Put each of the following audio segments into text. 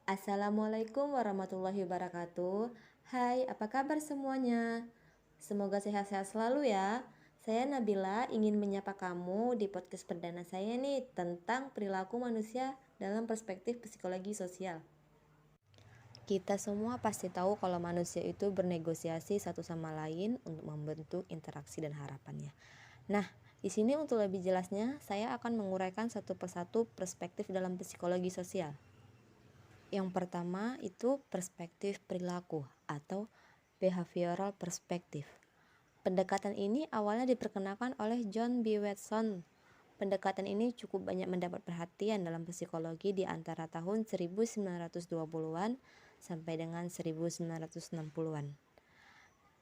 Assalamualaikum warahmatullahi wabarakatuh. Hai, apa kabar semuanya? Semoga sehat-sehat selalu ya. Saya Nabila ingin menyapa kamu di podcast perdana saya nih tentang perilaku manusia dalam perspektif psikologi sosial. Kita semua pasti tahu kalau manusia itu bernegosiasi satu sama lain untuk membentuk interaksi dan harapannya. Nah, di sini untuk lebih jelasnya, saya akan menguraikan satu persatu perspektif dalam psikologi sosial. Yang pertama itu perspektif perilaku atau behavioral perspective. Pendekatan ini awalnya diperkenalkan oleh John B. Watson. Pendekatan ini cukup banyak mendapat perhatian dalam psikologi di antara tahun 1920-an sampai dengan 1960-an.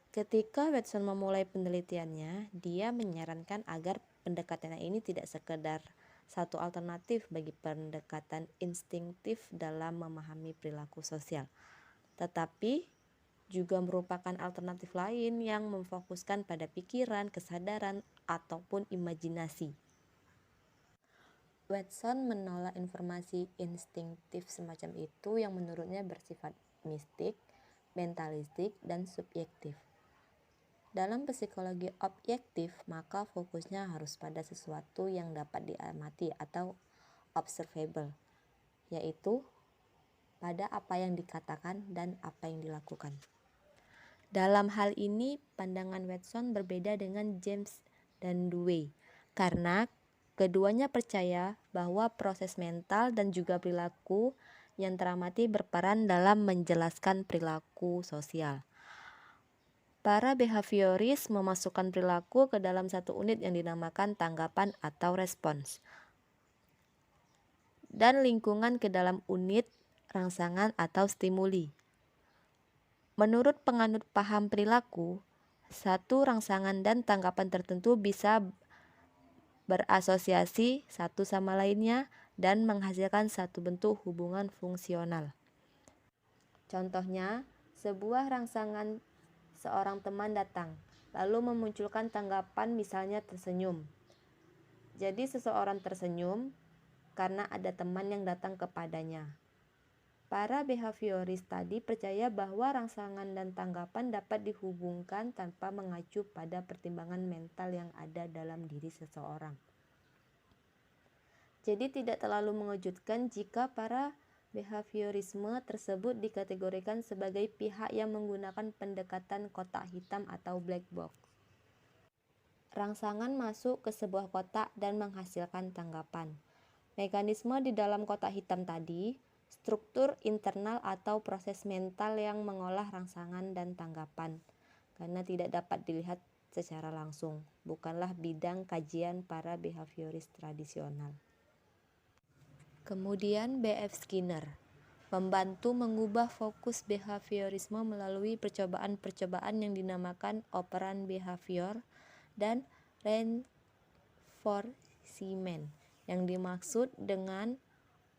Ketika Watson memulai penelitiannya, dia menyarankan agar pendekatan ini tidak sekedar satu alternatif bagi pendekatan instinktif dalam memahami perilaku sosial, tetapi juga merupakan alternatif lain yang memfokuskan pada pikiran, kesadaran, ataupun imajinasi. Watson menolak informasi instinktif semacam itu yang menurutnya bersifat mistik, mentalistik, dan subjektif. Dalam psikologi objektif, maka fokusnya harus pada sesuatu yang dapat diamati atau observable, yaitu pada apa yang dikatakan dan apa yang dilakukan. Dalam hal ini, pandangan Watson berbeda dengan James dan Dewey, karena keduanya percaya bahwa proses mental dan juga perilaku yang teramati berperan dalam menjelaskan perilaku sosial. Para behavioris memasukkan perilaku ke dalam satu unit yang dinamakan tanggapan atau respons, dan lingkungan ke dalam unit rangsangan atau stimuli. Menurut penganut paham perilaku, satu rangsangan dan tanggapan tertentu bisa berasosiasi satu sama lainnya dan menghasilkan satu bentuk hubungan fungsional. Contohnya, sebuah rangsangan seorang teman datang, lalu memunculkan tanggapan misalnya tersenyum. Jadi seseorang tersenyum karena ada teman yang datang kepadanya. Para behavioris tadi percaya bahwa rangsangan dan tanggapan dapat dihubungkan tanpa mengacu pada pertimbangan mental yang ada dalam diri seseorang. Jadi tidak terlalu mengejutkan jika para behaviorisme tersebut dikategorikan sebagai pihak yang menggunakan pendekatan kotak hitam atau black box. Rangsangan masuk ke sebuah kotak dan menghasilkan tanggapan. Mekanisme di dalam kotak hitam tadi, struktur internal atau proses mental yang mengolah rangsangan dan tanggapan, karena tidak dapat dilihat secara langsung, bukanlah bidang kajian para behavioris tradisional. Kemudian B.F. Skinner membantu mengubah fokus behaviorisme melalui percobaan-percobaan yang dinamakan operan behavior dan reinforcement. Yang dimaksud dengan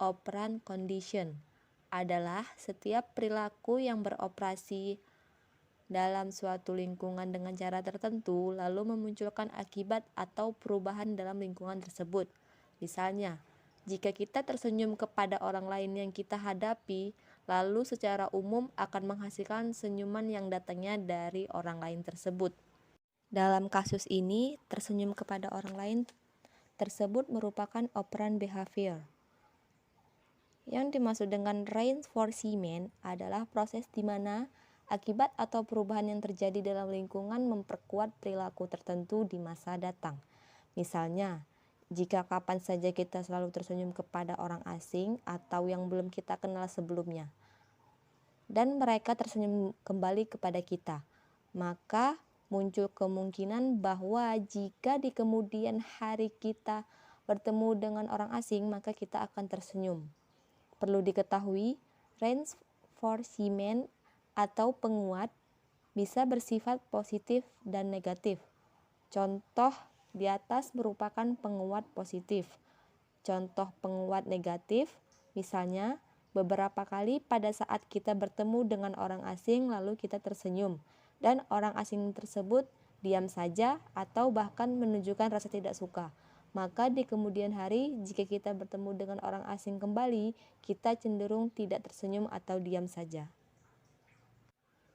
operan condition adalah setiap perilaku yang beroperasi dalam suatu lingkungan dengan cara tertentu lalu memunculkan akibat atau perubahan dalam lingkungan tersebut. Misalnya, jika kita tersenyum kepada orang lain yang kita hadapi, lalu secara umum akan menghasilkan senyuman yang datangnya dari orang lain tersebut. Dalam kasus ini, tersenyum kepada orang lain tersebut merupakan operan behavior. Yang dimaksud dengan reinforcement adalah proses di mana akibat atau perubahan yang terjadi dalam lingkungan memperkuat perilaku tertentu di masa datang. Misalnya, jika kapan saja kita selalu tersenyum kepada orang asing atau yang belum kita kenal sebelumnya, dan mereka tersenyum kembali kepada kita, maka muncul kemungkinan bahwa jika di kemudian hari kita bertemu dengan orang asing, maka kita akan tersenyum. Perlu diketahui, reinforcement atau penguat bisa bersifat positif dan negatif. Contoh di atas merupakan penguat positif. Contoh penguat negatif, misalnya beberapa kali pada saat kita bertemu dengan orang asing lalu kita tersenyum dan orang asing tersebut diam saja atau bahkan menunjukkan rasa tidak suka, Maka di kemudian hari, jika kita bertemu dengan orang asing kembali, kita cenderung tidak tersenyum atau diam saja.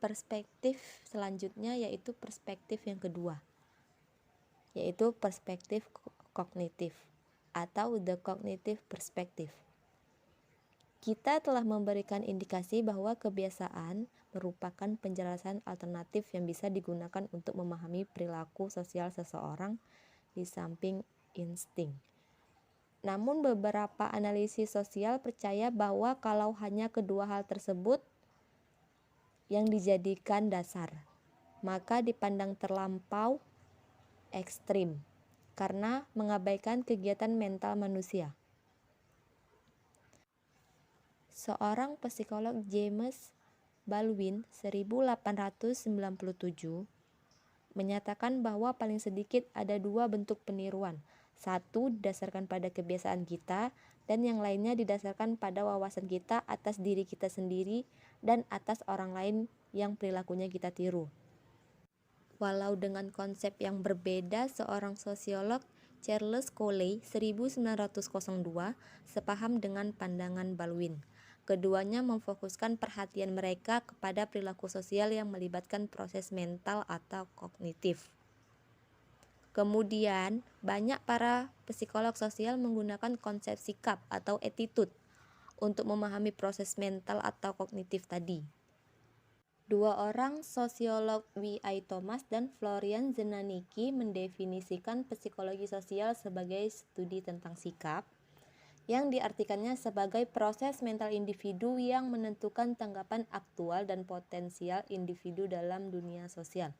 Perspektif selanjutnya yaitu perspektif yang kedua, yaitu perspektif kognitif atau the cognitive perspective. Kita telah memberikan indikasi bahwa kebiasaan merupakan penjelasan alternatif yang bisa digunakan untuk memahami perilaku sosial seseorang di samping insting. Namun beberapa analisis sosial percaya bahwa kalau hanya kedua hal tersebut yang dijadikan dasar, maka dipandang terlampau ekstrim karena mengabaikan kegiatan mental manusia. Seorang psikolog James Baldwin 1897 menyatakan bahwa paling sedikit ada dua bentuk peniruan. Satu didasarkan pada kebiasaan kita dan yang lainnya didasarkan pada wawasan kita atas diri kita sendiri dan atas orang lain yang perilakunya kita tiru. Walau dengan konsep yang berbeda, seorang sosiolog Charles Coley 1902 sepaham dengan pandangan Baldwin. Keduanya memfokuskan perhatian mereka kepada perilaku sosial yang melibatkan proses mental atau kognitif. Kemudian, banyak para psikolog sosial menggunakan konsep sikap atau attitude untuk memahami proses mental atau kognitif tadi. Dua orang sosiolog W.I. Thomas dan Florian Zenanicki mendefinisikan psikologi sosial sebagai studi tentang sikap, yang diartikannya sebagai proses mental individu yang menentukan tanggapan aktual dan potensial individu dalam dunia sosial.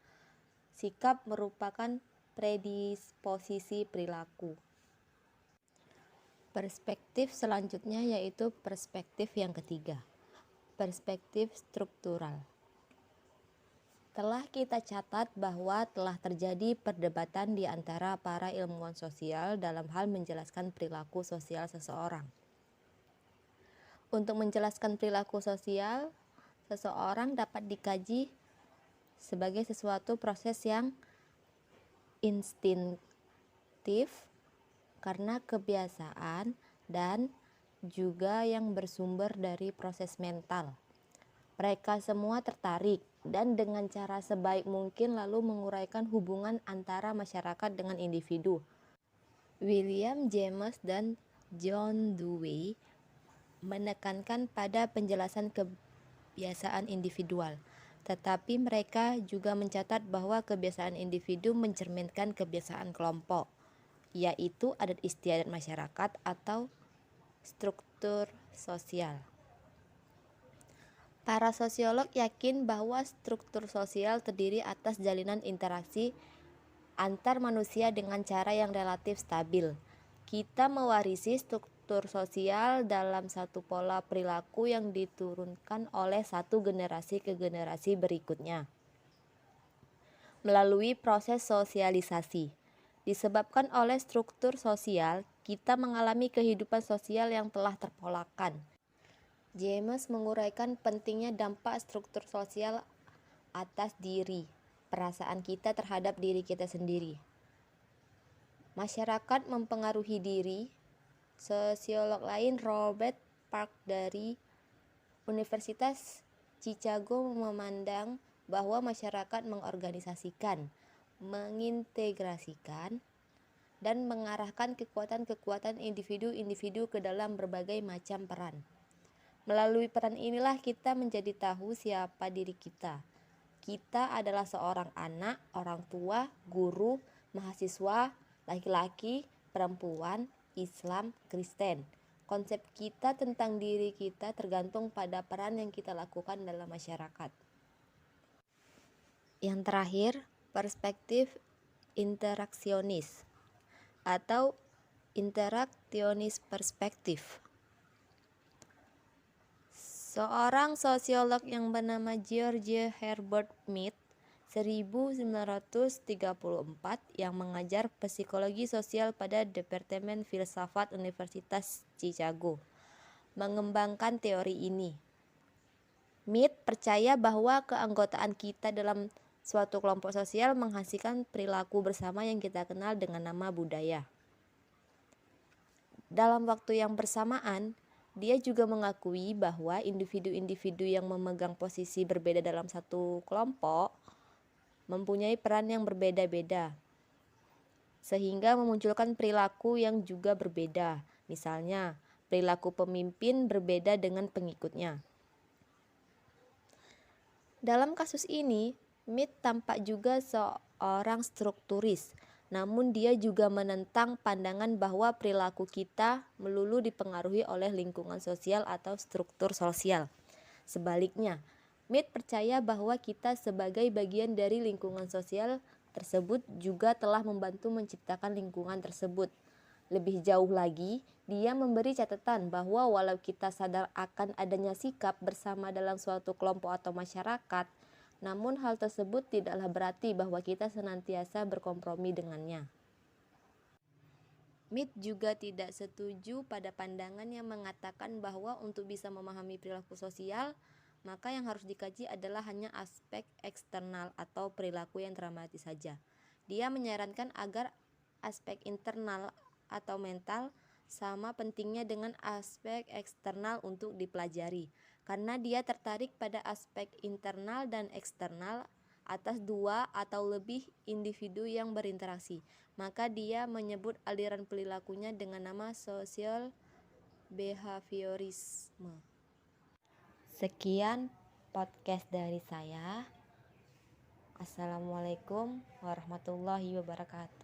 Sikap merupakan predisposisi perilaku. Perspektif selanjutnya yaitu perspektif yang ketiga, perspektif struktural. Telah kita catat bahwa telah terjadi perdebatan di antara para ilmuwan sosial dalam hal menjelaskan perilaku sosial seseorang. Untuk menjelaskan perilaku sosial seseorang dapat dikaji sebagai sesuatu proses yang instintif karena kebiasaan dan juga yang bersumber dari proses mental. Mereka semua tertarik dan dengan cara sebaik mungkin lalu menguraikan hubungan antara masyarakat dengan individu. William James dan John Dewey menekankan pada penjelasan kebiasaan individual. Tetapi mereka juga mencatat bahwa kebiasaan individu mencerminkan kebiasaan kelompok, yaitu adat istiadat masyarakat atau struktur sosial. Para sosiolog yakin bahwa struktur sosial terdiri atas jalinan interaksi antar manusia dengan cara yang relatif stabil. Kita mewarisi struktur sosial dalam satu pola perilaku yang diturunkan oleh satu generasi ke generasi berikutnya melalui proses sosialisasi. Disebabkan oleh struktur sosial, kita mengalami kehidupan sosial yang telah terpolakan. James menguraikan pentingnya dampak struktur sosial atas diri, perasaan kita terhadap diri kita sendiri. Masyarakat mempengaruhi diri. Sosiolog lain Robert Park dari Universitas Chicago memandang bahwa masyarakat mengorganisasikan, mengintegrasikan, dan mengarahkan kekuatan-kekuatan individu-individu ke dalam berbagai macam peran. Melalui peran inilah kita menjadi tahu siapa diri kita. Kita adalah seorang anak, orang tua, guru, mahasiswa, laki-laki, perempuan, Islam, Kristen. Konsep kita tentang diri kita tergantung pada peran yang kita lakukan dalam masyarakat. Yang terakhir, perspektif interaksionis atau interaktionis perspektif. Seorang sosiolog yang bernama George Herbert Mead 1934 yang mengajar psikologi sosial pada Departemen Filsafat Universitas Chicago mengembangkan teori ini. Mead percaya bahwa keanggotaan kita dalam suatu kelompok sosial menghasilkan perilaku bersama yang kita kenal dengan nama budaya. Dalam waktu yang bersamaan, dia juga mengakui bahwa individu-individu yang memegang posisi berbeda dalam satu kelompok mempunyai peran yang berbeda-beda, sehingga memunculkan perilaku yang juga berbeda. Misalnya, perilaku pemimpin berbeda dengan pengikutnya. Dalam kasus ini, Mead tampak juga seorang strukturis, namun dia juga menentang pandangan bahwa perilaku kita melulu dipengaruhi oleh lingkungan sosial atau struktur sosial. Sebaliknya, Mead percaya bahwa kita sebagai bagian dari lingkungan sosial tersebut juga telah membantu menciptakan lingkungan tersebut. Lebih jauh lagi, dia memberi catatan bahwa walau kita sadar akan adanya sikap bersama dalam suatu kelompok atau masyarakat, namun hal tersebut tidaklah berarti bahwa kita senantiasa berkompromi dengannya. Mead juga tidak setuju pada pandangan yang mengatakan bahwa untuk bisa memahami perilaku sosial, maka yang harus dikaji adalah hanya aspek eksternal atau perilaku yang teramati saja. Dia menyarankan agar aspek internal atau mental sama pentingnya dengan aspek eksternal untuk dipelajari, karena dia tertarik pada aspek internal dan eksternal atas dua atau lebih individu yang berinteraksi. Maka dia menyebut aliran perilakunya dengan nama social behaviorisme. Sekian podcast dari saya. Assalamualaikum warahmatullahi wabarakatuh.